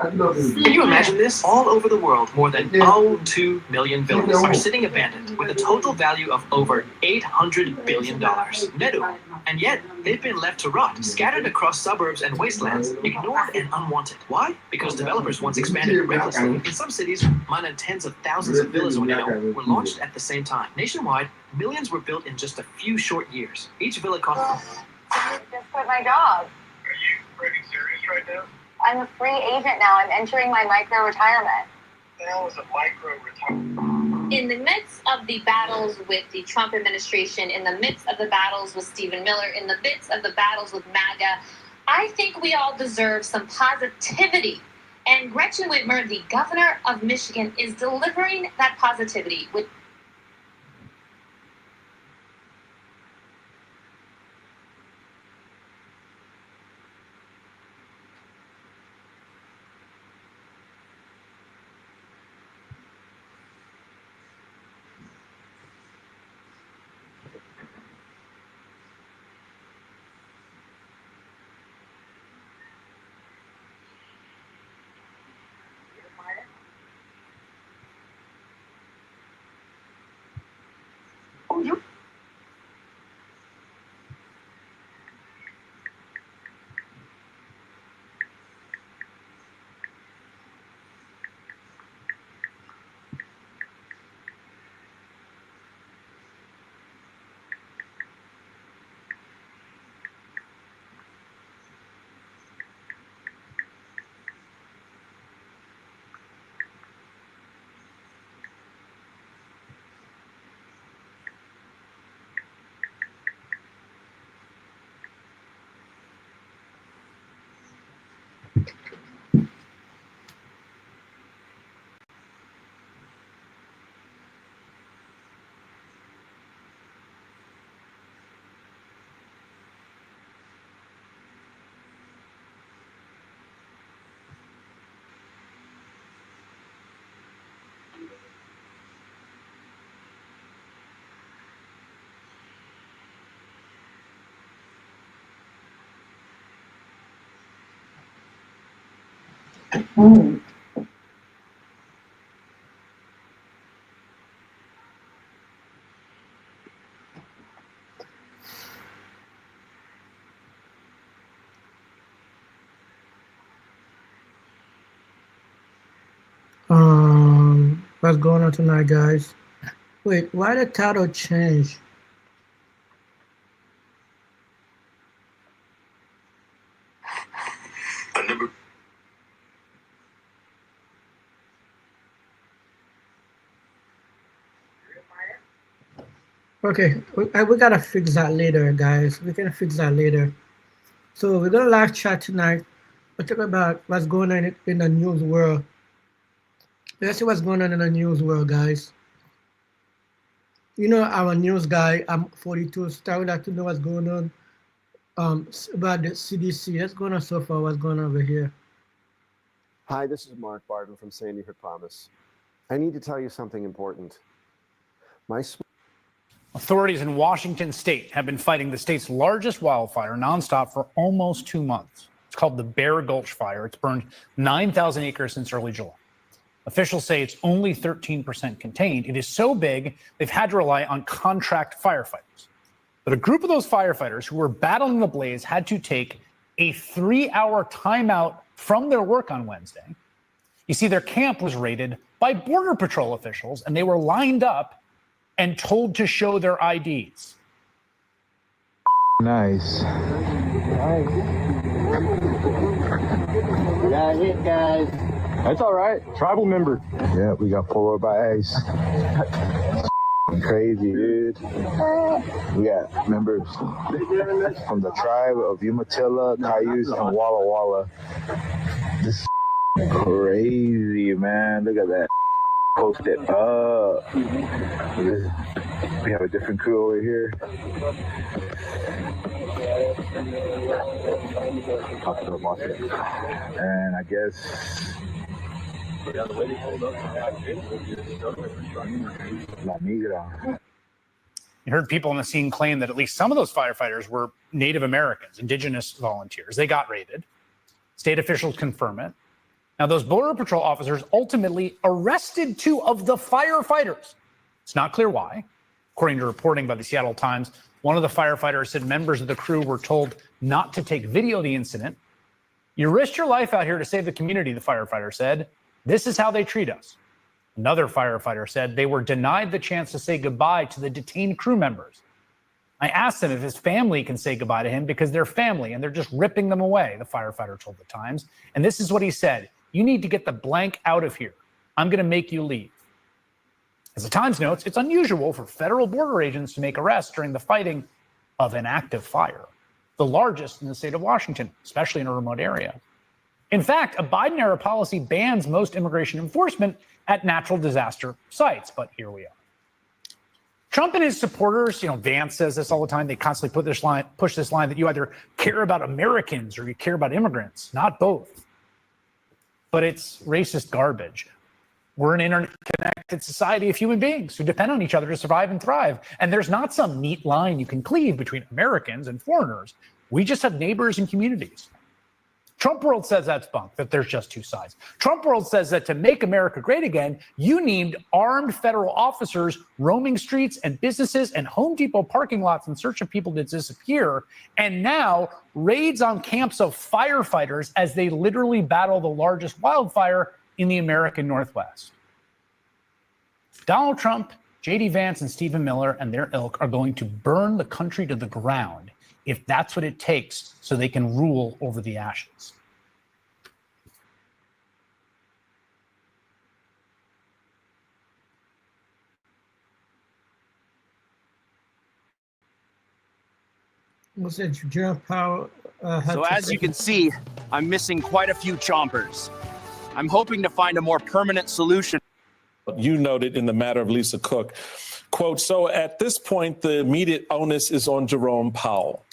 Can you imagine this? All over the world, more than 2 million villas are sitting abandoned with a total value of over $800 billion. Nedu. And yet, they've been left to rot, scattered across suburbs and wastelands, ignored and unwanted. Why? Because developers once expanded recklessly. In some cities, more than tens of thousands of villas were launched at the same time. Nationwide, millions were built in just a few short years. Each villa cost... Just quit my job. Are you pretty serious right now? I'm a free agent now. I'm entering my micro-retirement. What the hell is a micro-retirement? In the midst of the battles with the Trump administration, in the midst of the battles with Stephen Miller, in the midst of the battles with MAGA, I think we all deserve some positivity. And Gretchen Whitmer, the governor of Michigan, is delivering that positivity with What's going on tonight, guys? Wait, why the title change? Okay, we gotta fix that later, guys. We can fix that later. So we're gonna live chat tonight. We'll talk about what's going on in the news world. Let's see what's going on in the news world, guys. You know, I'm a news guy. I'm 42, so I would like to know what's going on about the CDC. What's going on so far? What's going on over here? Hi, this is Mark Barton from Sandy Hook Promise. I need to tell you something important. Authorities in Washington state have been fighting the state's largest wildfire nonstop for almost 2 months. It's called the Bear Gulch Fire. It's burned 9,000 acres since early July. Officials say it's only 13% contained. It is so big, they've had to rely on contract firefighters. But a group of those firefighters who were battling the blaze had to take a 3-hour timeout from their work on Wednesday. You see, their camp was raided by Border Patrol officials, and they were lined up and told to show their IDs. Nice. Got hit, guys. That's all right. Tribal member. Yeah, we got pulled over by ICE. Crazy, dude. We got members from the tribe of Umatilla, Cayuse, and Walla Walla. This is crazy, man. Look at that. Post it up. We have a different crew over here. Talk to the boss. And I guess La Migra. You heard people on the scene claim that at least some of those firefighters were Native Americans, indigenous volunteers. They got raided. State officials confirm it. Now, those Border Patrol officers ultimately arrested 2 of the firefighters. It's not clear why. According to reporting by the Seattle Times, one of the firefighters said members of the crew were told not to take video of the incident. You risked your life out here to save the community, the firefighter said. This is how they treat us. Another firefighter said they were denied the chance to say goodbye to the detained crew members. I asked him if his family can say goodbye to him because they're family and they're just ripping them away, the firefighter told the Times. And this is what he said. You need to get the blank out of here. I'm going to make you leave. As the Times notes, it's unusual for federal border agents to make arrests during the fighting of an active fire, the largest in the state of Washington, especially in a remote area. In fact, a Biden-era policy bans most immigration enforcement at natural disaster sites, but here we are. Trump and his supporters, Vance says this all the time, they constantly push this line that you either care about Americans or you care about immigrants, not both. But it's racist garbage. We're an interconnected society of human beings who depend on each other to survive and thrive. And there's not some neat line you can cleave between Americans and foreigners. We just have neighbors and communities. Trump world says that's bunk, that there's just 2 sides. Trump world says that to make America great again, you need armed federal officers roaming streets and businesses and Home Depot parking lots in search of people that disappear. And now raids on camps of firefighters as they literally battle the largest wildfire in the American Northwest. Donald Trump, J.D. Vance, and Stephen Miller and their ilk are going to burn the country to the ground if that's what it takes so they can rule over the ashes. What's that, Jerome Powell? So as you can see, I'm missing quite a few chompers. I'm hoping to find a more permanent solution. You noted in the matter of Lisa Cook, quote, so at this point, the immediate onus is on Jerome Powell,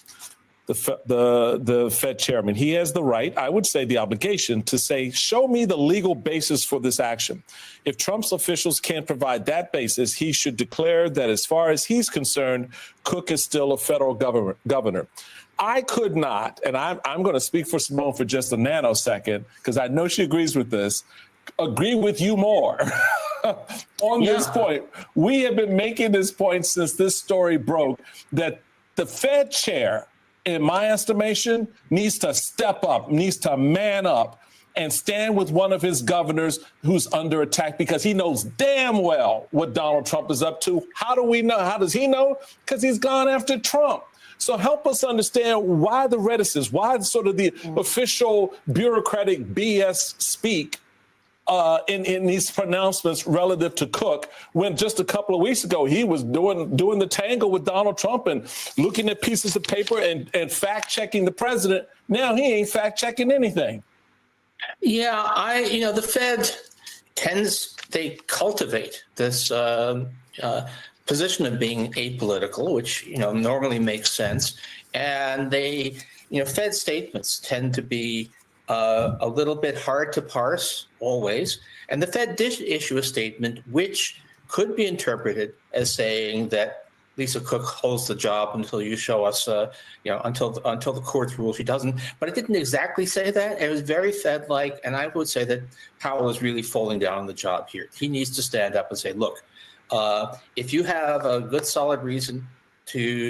the Fed chairman. He has the right, I would say the obligation, to say, show me the legal basis for this action. If Trump's officials can't provide that basis, he should declare that as far as he's concerned, Cook is still a federal governor. I could not, and I'm going to speak for Simone for just a nanosecond, because I know she agrees with this, agree with you more on this point. We have been making this point since this story broke, that the Fed chair, in my estimation, needs to step up, needs to man up and stand with one of his governors who's under attack, because he knows damn well what Donald Trump is up to. How do we know? How does he know? Because he's gone after Trump. So help us understand why the reticence, why sort of the official bureaucratic BS speak in these pronouncements relative to Cook, when just a couple of weeks ago he was doing the tango with Donald Trump and looking at pieces of paper and fact checking the president. Now he ain't fact checking anything. Yeah, the Fed they cultivate this position of being apolitical, which normally makes sense, and they, Fed statements tend to be a little bit hard to parse always. And the Fed did issue a statement which could be interpreted as saying that Lisa Cook holds the job until you show us, until the court rules she doesn't. But it didn't exactly say that. It was very Fed-like, and I would say that Powell is really falling down on the job here. He needs to stand up and say, look, if you have a good, solid reason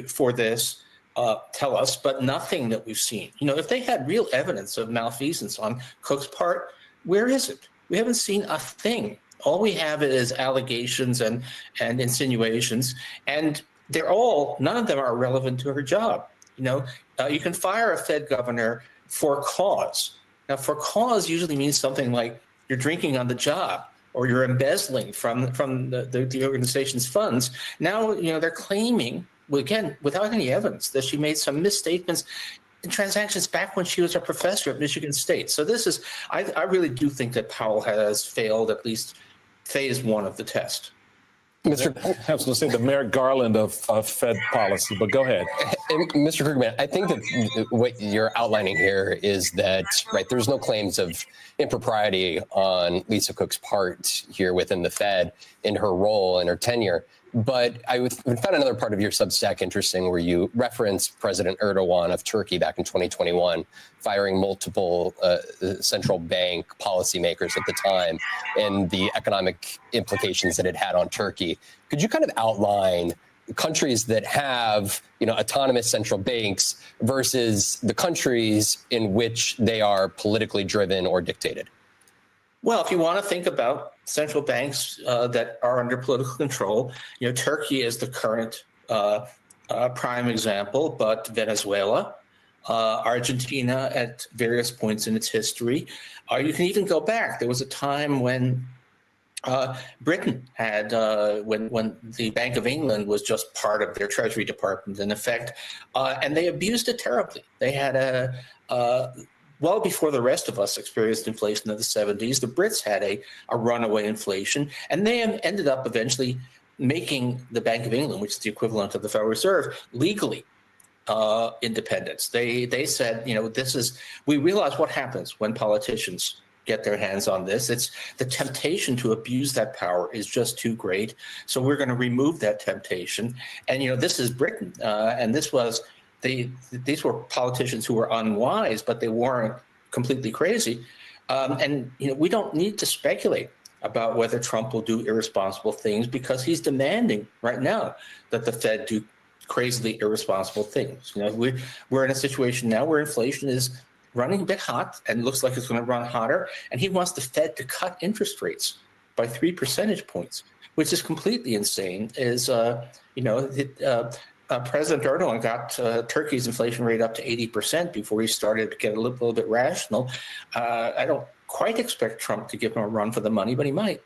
for this, tell us, but nothing that we've seen. If they had real evidence of malfeasance on Cook's part, where is it? We haven't seen a thing. All we have is allegations and insinuations, and none of them are relevant to her job. You can fire a Fed governor for cause. Now, for cause usually means something like you're drinking on the job or you're embezzling from the organization's funds. Now, they're claiming, again, without any evidence, that she made some misstatements in transactions back when she was a professor at Michigan State. So I really do think that Powell has failed at least phase one of the test. I was going to say the Merrick Garland of Fed policy, but go ahead. And Mr. Krugman, I think that what you're outlining here is that, right, there's no claims of impropriety on Lisa Cook's part here within the Fed in her role and her tenure. But I found another part of your Substack interesting where you referenced President Erdogan of Turkey back in 2021, firing multiple central bank policymakers at the time and the economic implications that it had on Turkey. Could you kind of outline countries that have, autonomous central banks versus the countries in which they are politically driven or dictated? Well, if you want to think about central banks that are under political control, Turkey is the current prime example, but Venezuela, Argentina at various points in its history. You can even go back. There was a time when Britain had, when the Bank of England was just part of their Treasury Department, in effect, and they abused it terribly. They had well before the rest of us experienced inflation in the 70s, the Brits had a runaway inflation, and they ended up eventually making the Bank of England, which is the equivalent of the Federal Reserve, legally independence. They said, we realize what happens when politicians get their hands on this. It's the temptation to abuse that power is just too great. So we're going to remove that temptation. And, this is Britain. And this was, these were politicians who were unwise, but they weren't completely crazy. And, we don't need to speculate about whether Trump will do irresponsible things because he's demanding right now that the Fed do crazily irresponsible things. We're in a situation now where inflation is running a bit hot and looks like it's going to run hotter. And he wants the Fed to cut interest rates by 3 percentage points, which is completely insane. President Erdogan got Turkey's inflation rate up to 80% before he started to get a little bit rational. I don't quite expect Trump to give him a run for the money, but he might.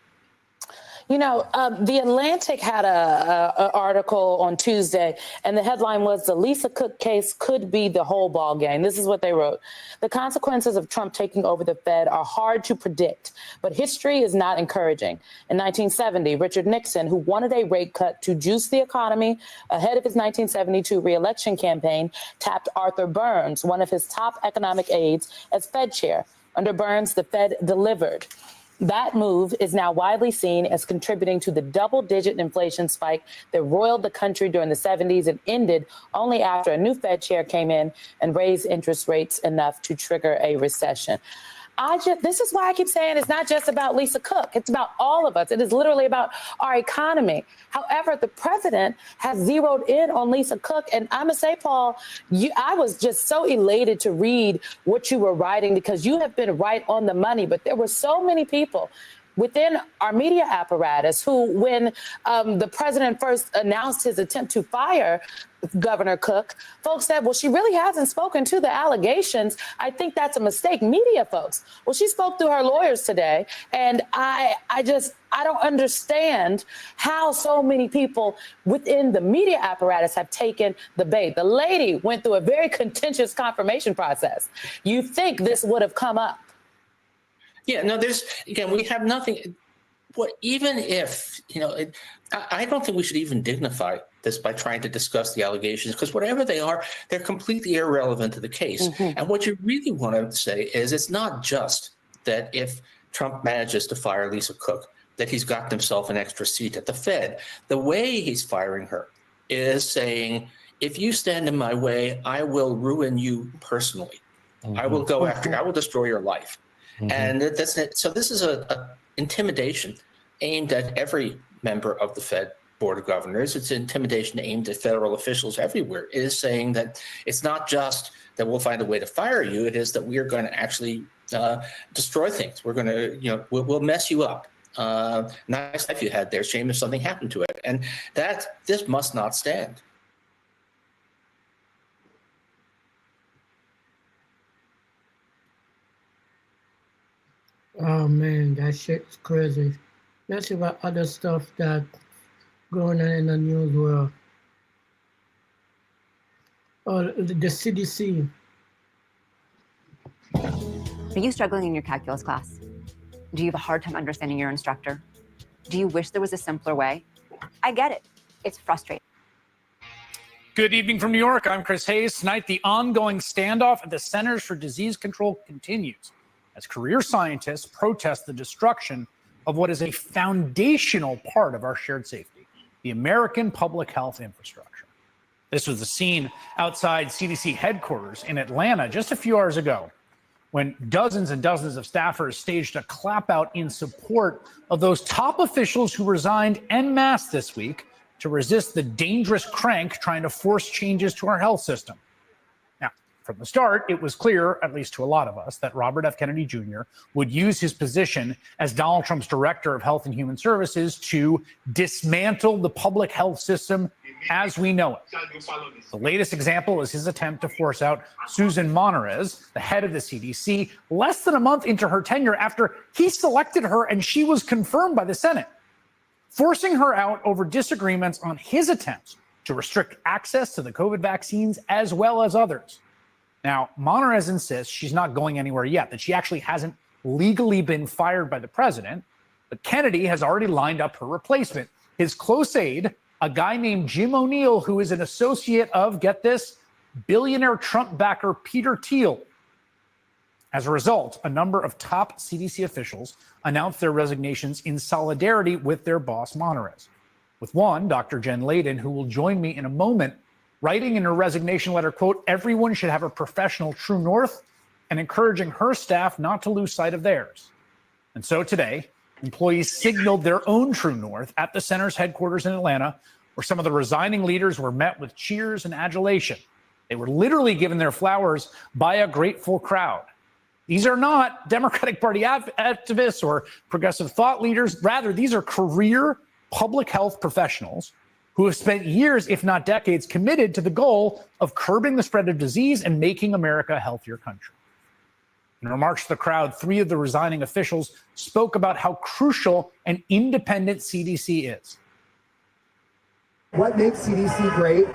The Atlantic had a article on Tuesday, and the headline was "The Lisa Cook case could be the whole ball game." This is what they wrote. "The consequences of Trump taking over the Fed are hard to predict, but history is not encouraging. In 1970, Richard Nixon, who wanted a rate cut to juice the economy ahead of his 1972 re-election campaign, tapped Arthur Burns, one of his top economic aides, as Fed chair. Under Burns, the Fed delivered. That move is now widely seen as contributing to the double-digit inflation spike that roiled the country during the 70s and ended only after a new Fed chair came in and raised interest rates enough to trigger a recession." This is why I keep saying it's not just about Lisa Cook. It's about all of us. It is literally about our economy. However, the president has zeroed in on Lisa Cook. And I'm going to say, Paul, I was just so elated to read what you were writing because you have been right on the money. But there were so many people within our media apparatus who, when the president first announced his attempt to fire Governor Cook, folks said, well, she really hasn't spoken to the allegations. I think that's a mistake. Media folks. Well, she spoke through her lawyers today. And I don't understand how so many people within the media apparatus have taken the bait. The lady went through a very contentious confirmation process. You think this would have come up? Yeah, no, we have nothing. Even if, I don't think we should even dignify this by trying to discuss the allegations, because whatever they are, they're completely irrelevant to the case. Mm-hmm. And what you really want to say is it's not just that if Trump manages to fire Lisa Cook, that he's gotten himself an extra seat at the Fed. The way he's firing her is saying, if you stand in my way, I will ruin you personally. Mm-hmm. I will go after you. I will destroy your life. Mm-hmm. And that's it. So this is a intimidation aimed at every member of the Fed Board of Governors. It's intimidation aimed at federal officials everywhere. It is saying that it's not just that we'll find a way to fire you. It is that we are going to actually destroy things. We're going to, we'll mess you up. Nice life you had there. Shame if something happened to it. And this must not stand. Oh man, that shit's crazy. Let's see about other stuff that going on in the news world. Oh, the CDC. Are you struggling in your calculus class? Do you have a hard time understanding your instructor? Do you wish there was a simpler way? I get it. It's frustrating. Good evening from New York. I'm Chris Hayes. Tonight, the ongoing standoff at the Centers for Disease Control continues as career scientists protest the destruction of what is a foundational part of our shared safety, the American public health infrastructure. This was the scene outside CDC headquarters in Atlanta just a few hours ago, when dozens and dozens of staffers staged a clap-out in support of those top officials who resigned en masse this week to resist the dangerous crank trying to force changes to our health system. Now, from the start, it was clear, at least to a lot of us, that Robert F. Kennedy Jr. would use his position as Donald Trump's Director of Health and Human Services to dismantle the public health system as we know it. The latest example is his attempt to force out Susan Monterez, the head of the CDC, less than a month into her tenure after he selected her and she was confirmed by the Senate, forcing her out over disagreements on his attempts to restrict access to the COVID vaccines as well as others. Now, Monterez insists she's not going anywhere yet, that she actually hasn't legally been fired by the president, but Kennedy has already lined up her replacement, his close aide, a guy named Jim O'Neill, who is an associate of, get this, billionaire Trump backer Peter Thiel. As a result, a number of top CDC officials announced their resignations in solidarity with their boss, Monterez. With one, Dr. Jen Layden, who will join me in a moment, writing in her resignation letter, quote, everyone should have a professional true north, and encouraging her staff not to lose sight of theirs. And so today, employees signaled their own true north at the center's headquarters in Atlanta, where some of the resigning leaders were met with cheers and adulation. They were literally given their flowers by a grateful crowd. These are not Democratic Party activists or progressive thought leaders. Rather, these are career public health professionals who have spent years, if not decades, committed to the goal of curbing the spread of disease and making America a healthier country. In remarks to the crowd, three of the resigning officials spoke about how crucial an independent CDC is. What makes CDC great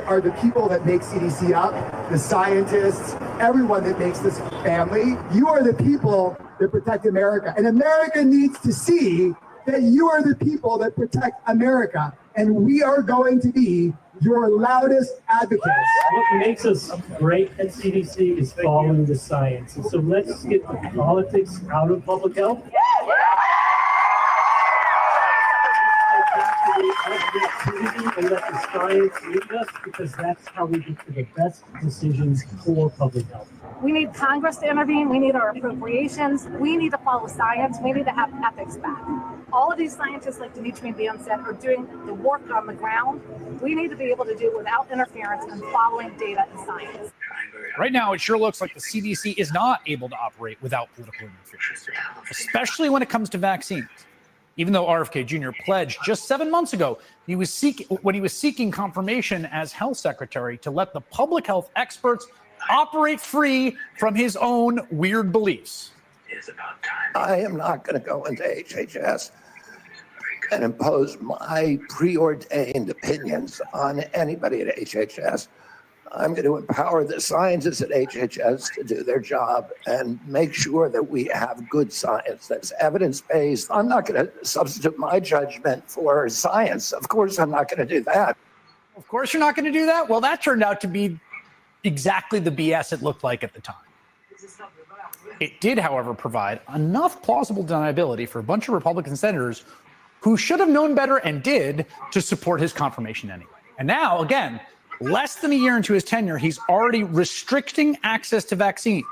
are the people that make CDC up, the scientists, everyone that makes this family. You are the people that protect America. And America needs to see that you are the people that protect America. And we are going to be your loudest advocates. What makes us great at CDC is following the science. And so let's get the politics out of public health. And let the science lead us, because that's how we get to the best decisions for public health. We need Congress to intervene. We need our appropriations. We need to follow science. We need to have ethics back. All of these scientists, like Dimitri and Beyonce, are doing the work on the ground. We need to be able to do it without interference and following data and science. Right now, it sure looks like the CDC is not able to operate without political interference, especially when it comes to vaccines. Even though RFK Jr. pledged just 7 months ago when he was seeking confirmation as health secretary to let the public health experts operate free from his own weird beliefs. I am not going to go into HHS and impose my preordained opinions on anybody at HHS. I'm going to empower the scientists at HHS to do their job and make sure that we have good science that's evidence-based. I'm not going to substitute my judgment for science. Of course, I'm not going to do that. Of course you're not going to do that? Well, that turned out to be exactly the BS it looked like at the time. It did, however, provide enough plausible deniability for a bunch of Republican senators who should have known better and did to support his confirmation anyway. And now, again, less than a year into his tenure, he's already restricting access to vaccines.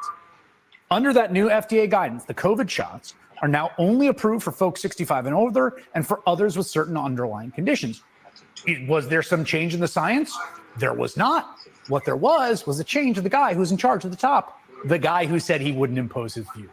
Under that new FDA guidance, the COVID shots are now only approved for folks 65 and older and for others with certain underlying conditions. Was there some change in the science? There was not. What there was a change of the guy who's in charge at the top, the guy who said he wouldn't impose his views.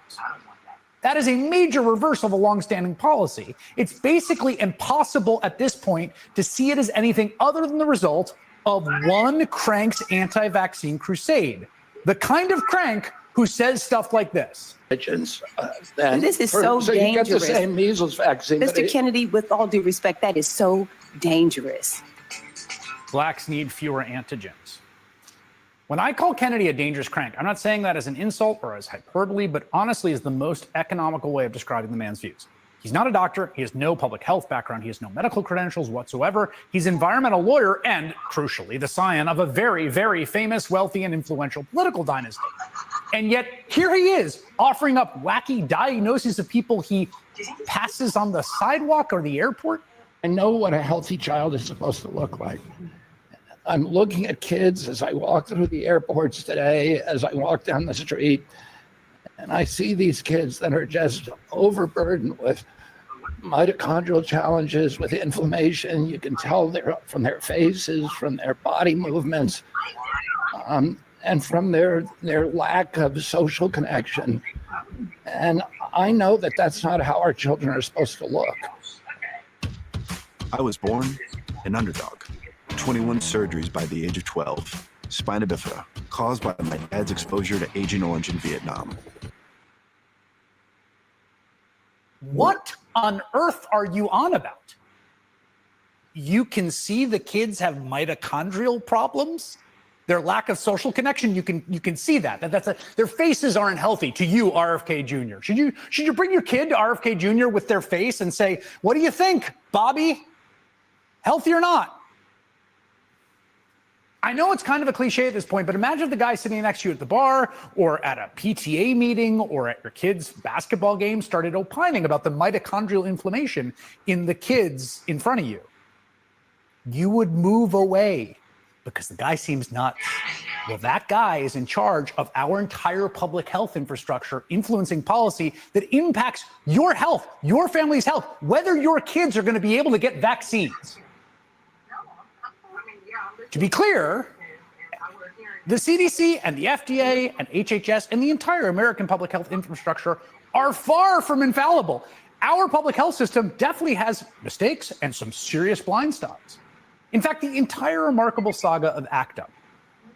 That is a major reversal of a longstanding policy. It's basically impossible at this point to see it as anything other than the result of one crank's anti-vaccine crusade. The kind of crank who says stuff like this. This is so dangerous. You get the same measles vaccine. Mr. Kennedy, with all due respect, that is so dangerous. Blacks need fewer antigens. When I call Kennedy a dangerous crank, I'm not saying that as an insult or as hyperbole, but honestly is the most economical way of describing the man's views. He's not a doctor. He has no public health background. He has no medical credentials whatsoever. He's an environmental lawyer and, crucially, the scion of a very, very famous, wealthy, and influential political dynasty. And yet, here he is, offering up wacky diagnoses of people he passes on the sidewalk or the airport. I know what a healthy child is supposed to look like. I'm looking at kids as I walk through the airports today, as I walk down the street, and I see these kids that are just overburdened with mitochondrial challenges, with inflammation. You can tell from their faces, from their body movements, and from their lack of social connection. And I know that that's not how our children are supposed to look. I was born an underdog. 21 surgeries by the age of 12. Spina bifida, caused by my dad's exposure to Agent Orange in Vietnam. What on earth are you on about? You can see the kids have mitochondrial problems, their lack of social connection. You can see that. Their faces aren't healthy to you, RFK Jr. Should you bring your kid to RFK Jr. with their face and say, "What do you think, Bobby? Healthy or not?" I know it's kind of a cliche at this point, but imagine if the guy sitting next to you at the bar or at a PTA meeting or at your kid's basketball game started opining about the mitochondrial inflammation in the kids in front of you. You would move away because the guy seems nuts. Well, that guy is in charge of our entire public health infrastructure, influencing policy that impacts your health, your family's health, whether your kids are going to be able to get vaccines. To be clear, the CDC and the FDA and HHS and the entire American public health infrastructure are far from infallible. Our public health system definitely has mistakes and some serious blind spots. In fact, the entire remarkable saga of ACT UP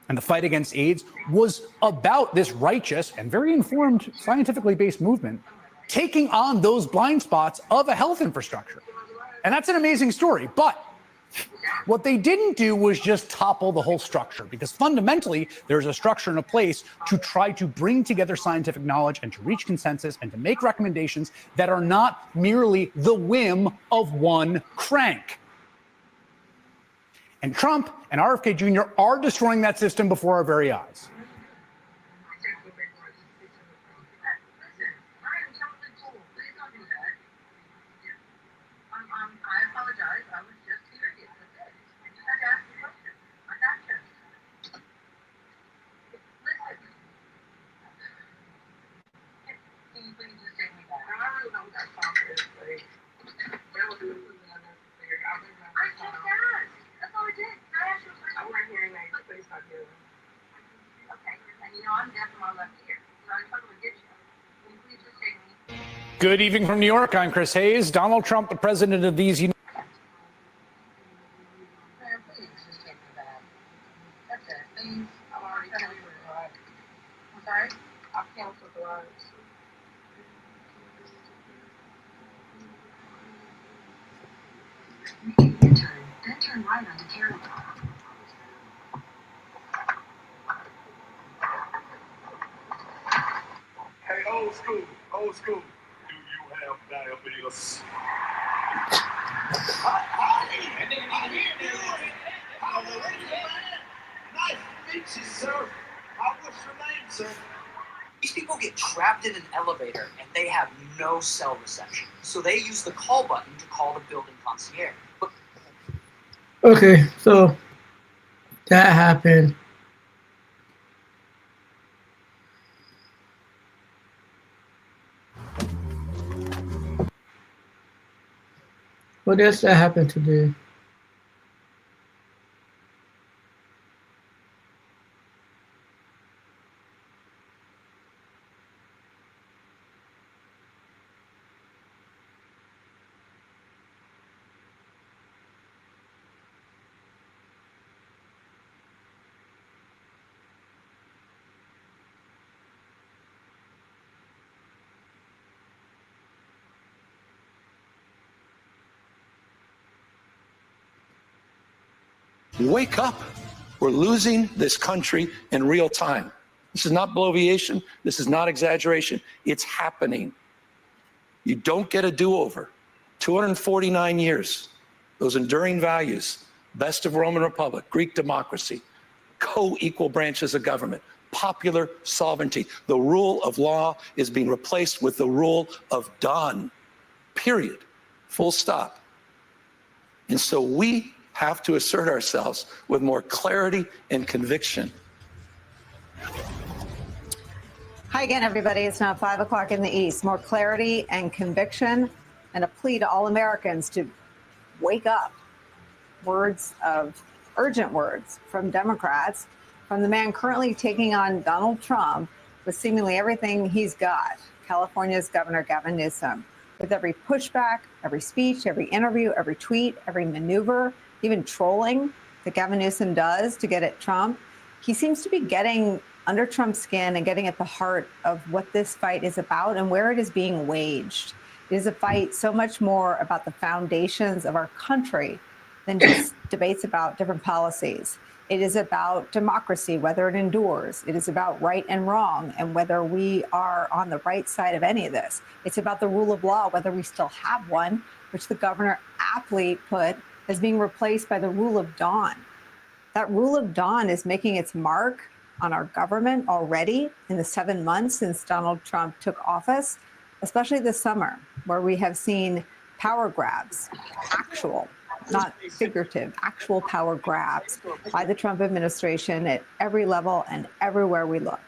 and the fight against AIDS was about this righteous and very informed, scientifically based movement taking on those blind spots of a health infrastructure. And that's an amazing story. But what they didn't do was just topple the whole structure, because fundamentally there's a structure in a place to try to bring together scientific knowledge and to reach consensus and to make recommendations that are not merely the whim of one crank. And Trump and RFK Jr. are destroying that system before our very eyes. Good evening from New York. I'm Chris Hayes. Donald Trump, the president of these United turn right onto Carroll. Hey, old school. Do you have diabetes? Nice to meet you, sir. What's your name, sir? These people get trapped in an elevator and they have no cell reception. So they use the call button to call the building concierge. Okay, so that happened. What else that happened today? Wake up. We're losing this country in real time. This is not bloviation. This is not exaggeration. It's happening. You don't get a do-over. 249 years, those enduring values, best of Roman Republic, Greek democracy, co-equal branches of government, popular sovereignty. The rule of law is being replaced with the rule of done, period, full stop. And so we have to assert ourselves with more clarity and conviction. Hi again, everybody. It's now 5 o'clock in the East. More clarity and conviction and a plea to all Americans to wake up. Urgent words from Democrats, from the man currently taking on Donald Trump with seemingly everything he's got, California's Governor Gavin Newsom. With every pushback, every speech, every interview, every tweet, every maneuver, even trolling that Gavin Newsom does to get at Trump, he seems to be getting under Trump's skin and getting at the heart of what this fight is about and where it is being waged. It is a fight so much more about the foundations of our country than just debates about different policies. It is about democracy, whether it endures. It is about right and wrong and whether we are on the right side of any of this. It's about the rule of law, whether we still have one, which the governor aptly put as being replaced by the rule of dawn. That rule of dawn is making its mark on our government already in the 7 months since Donald Trump took office, especially this summer, where we have seen power grabs, actual, not figurative, actual power grabs by the Trump administration at every level and everywhere we look.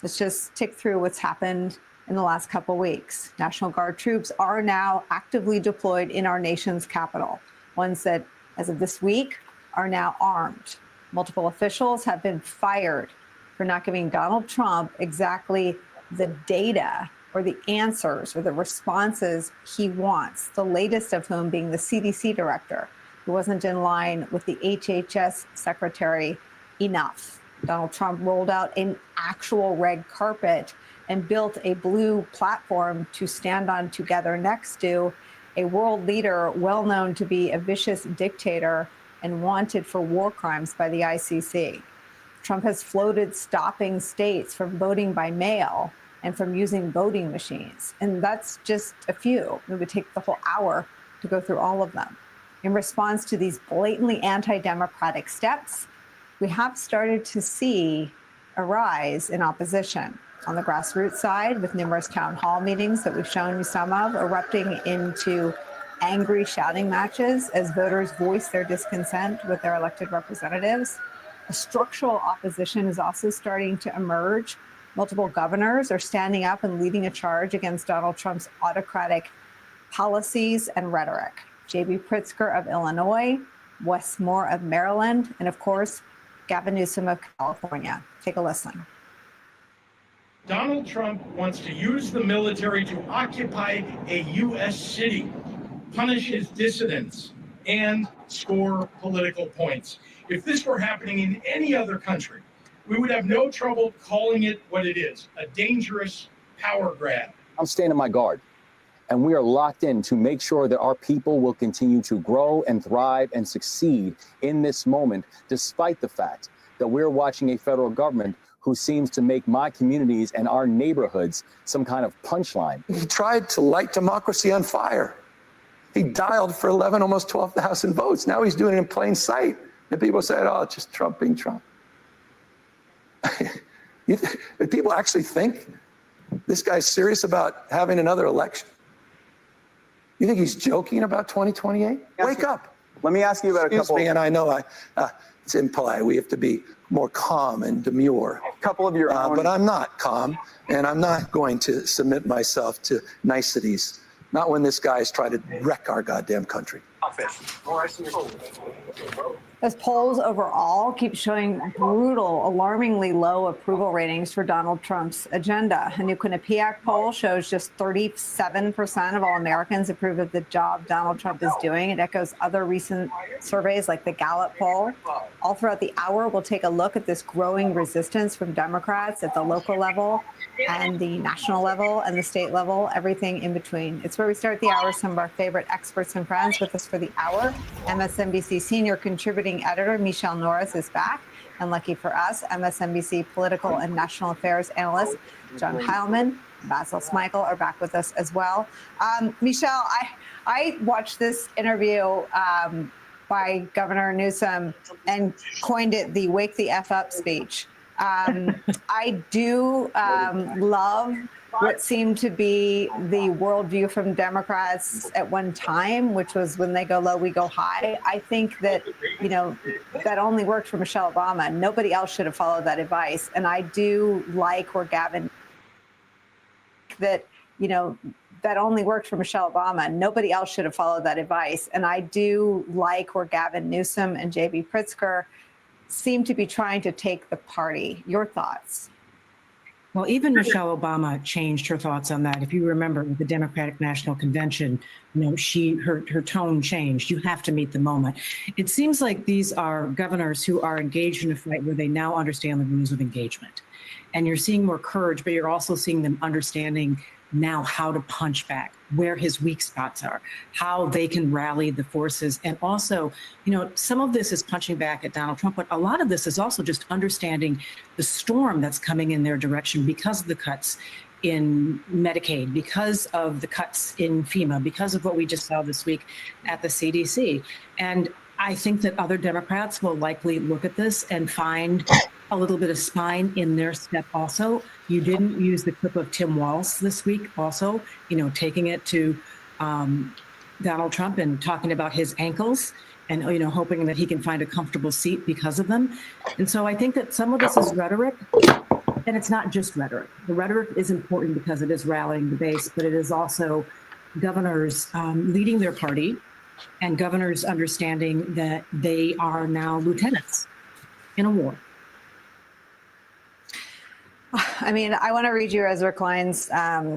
Let's just tick through what's happened in the last couple weeks. National Guard troops are now actively deployed in our nation's capital, ones that, as of this week, are now armed. Multiple officials have been fired for not giving Donald Trump exactly the data or the answers or the responses he wants, the latest of whom being the CDC director, who wasn't in line with the HHS secretary enough. Donald Trump rolled out an actual red carpet and built a blue platform to stand on together next to a world leader well known to be a vicious dictator and wanted for war crimes by the ICC. Trump has floated stopping states from voting by mail and from using voting machines. And that's just a few. It would take the whole hour to go through all of them. In response to these blatantly anti-democratic steps, we have started to see a rise in opposition on the grassroots side with numerous town hall meetings that we've shown you some of, erupting into angry shouting matches as voters voice their discontent with their elected representatives. A structural opposition is also starting to emerge. Multiple governors are standing up and leading a charge against Donald Trump's autocratic policies and rhetoric. J.B. Pritzker of Illinois, Wes Moore of Maryland, and of course, Gavin Newsom of California. Take a listen. Donald Trump wants to use the military to occupy a U.S. city, punish his dissidents, and score political points. If this were happening in any other country, we would have no trouble calling it what it is, a dangerous power grab. I'm standing my guard, and we are locked in to make sure that our people will continue to grow and thrive and succeed in this moment, despite the fact that we're watching a federal government who seems to make my communities and our neighborhoods some kind of punchline. He tried to light democracy on fire. He dialed for 11, almost 12,000 votes. Now he's doing it in plain sight. And people said, oh, it's just Trump being Trump. People actually think this guy's serious about having another election? You think he's joking about 2028? Wake up. Let me ask you about Excuse me, and I know it's impolite. We have to be more calm and demure. A couple of your own. But I'm not calm, and I'm not going to submit myself to niceties. Not when this guy is trying to wreck our goddamn country. As polls overall keep showing brutal, alarmingly low approval ratings for Donald Trump's agenda. A new Quinnipiac poll shows just 37% of all Americans approve of the job Donald Trump is doing. It echoes other recent surveys like the Gallup poll. All throughout the hour, we'll take a look at this growing resistance from Democrats at the local level and the national level and the state level, everything in between. It's where we start the hour. Some of our favorite experts and friends with us for the hour. MSNBC senior contributing editor Michelle Norris is back. And lucky for us, MSNBC political and national affairs analyst John Heilman, Basil Smikle are back with us as well. Michelle, I watched this interview by Governor Newsom and coined it the "Wake the F Up" speech. I do love what seemed to be the worldview from Democrats at one time, which was when they go low, we go high. I think that, you know, that only worked for Michelle Obama. Nobody else should have followed that advice. And I do like where Gavin, that, you know, that only worked for Michelle Obama. Nobody else should have followed that advice. And I do like where Gavin Newsom and J.B. Pritzker seem to be trying to take the party. Your thoughts? Well, even Michelle Obama changed her thoughts on that. If you remember the Democratic National Convention, you know, her tone changed. You have to meet the moment. It seems like these are governors who are engaged in a fight where they now understand the rules of engagement. And you're seeing more courage, but you're also seeing them understanding now how to punch back, where his weak spots are, how they can rally the forces. And also, you know, some of this is punching back at Donald Trump, but a lot of this is also just understanding the storm that's coming in their direction because of the cuts in Medicaid, because of the cuts in FEMA, because of what we just saw this week at the CDC. And I think that other Democrats will likely look at this and find a little bit of spine in their step also. You didn't use the clip of Tim Walz this week also, you know, taking it to Donald Trump and talking about his ankles and, you know, hoping that he can find a comfortable seat because of them. And so I think that some of this is rhetoric, and it's not just rhetoric. The rhetoric is important because it is rallying the base, but it is also governors leading their party and governors understanding that they are now lieutenants in a war. I mean, I want to read you Ezra Klein's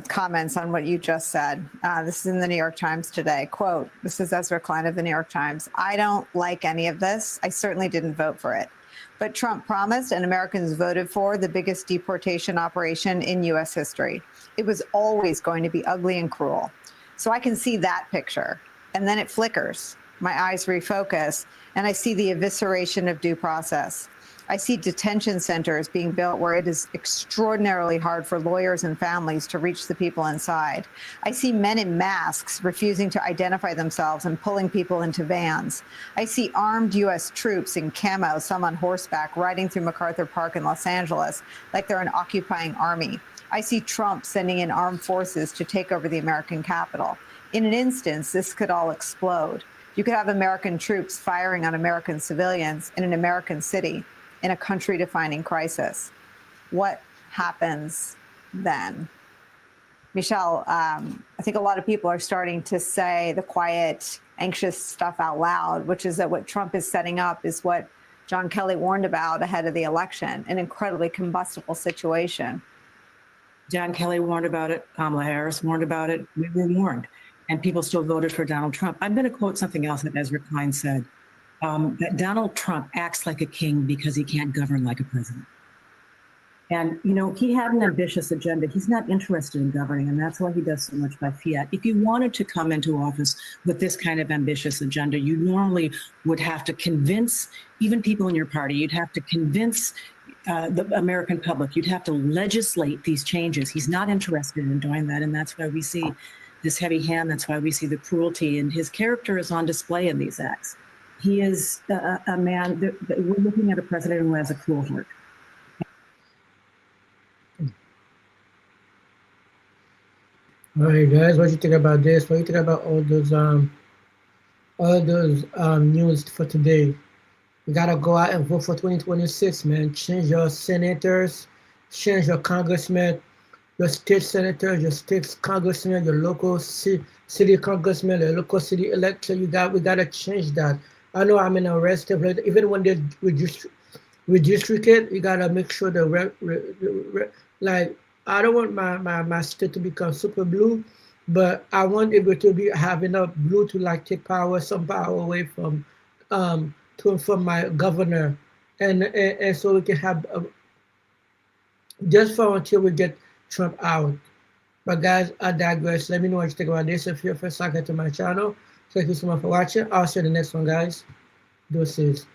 comments on what you just said. This is in the New York Times today. Quote, this is Ezra Klein of the New York Times. I don't like any of this. I certainly didn't vote for it. But Trump promised and Americans voted for the biggest deportation operation in U.S. history. It was always going to be ugly and cruel. So I can see that picture. And then it flickers. My eyes refocus, and I see the evisceration of due process. I see detention centers being built where it is extraordinarily hard for lawyers and families to reach the people inside. I see men in masks refusing to identify themselves and pulling people into vans. I see armed U.S. troops in camo, some on horseback, riding through MacArthur Park in Los Angeles like they're an occupying army. I see Trump sending in armed forces to take over the American Capitol. In an instance, this could all explode. You could have American troops firing on American civilians in an American city, in a country-defining crisis. What happens then? Michelle, I think a lot of people are starting to say the quiet, anxious stuff out loud, which is that what Trump is setting up is what John Kelly warned about ahead of the election, an incredibly combustible situation. John Kelly warned about it. Kamala Harris warned about it. We were warned. And people still voted for Donald Trump. I'm going to quote something else that Ezra Klein said. That Donald Trump acts like a king because he can't govern like a president. And, you know, he had an ambitious agenda. He's not interested in governing, and that's why he does so much by fiat. If you wanted to come into office with this kind of ambitious agenda, you normally would have to convince even people in your party. You'd have to convince the American public. You'd have to legislate these changes. He's not interested in doing that, and that's why we see this heavy hand. That's why we see the cruelty, and his character is on display in these acts. He is a man that we're looking at a president who has a cruel heart. All right, guys, what do you think about this? What do you think about all those news for today? You gotta go out and vote for 2026, man. Change your senators, change your congressmen, your state senators, your state congressmen, your local city congressmen, your local city elector. We gotta change that. I know I'm in a rest of it. Even when they redistrict it, you gotta make sure like I don't want my state to become super blue, but I want it to be have enough blue to like take some power away from my governor, and so we can have just for until we get Trump out. But guys, I digress. Let me know what you think about this. If you're first time to my channel, thank you so much for watching. I'll see you in the next one, guys. Deuces.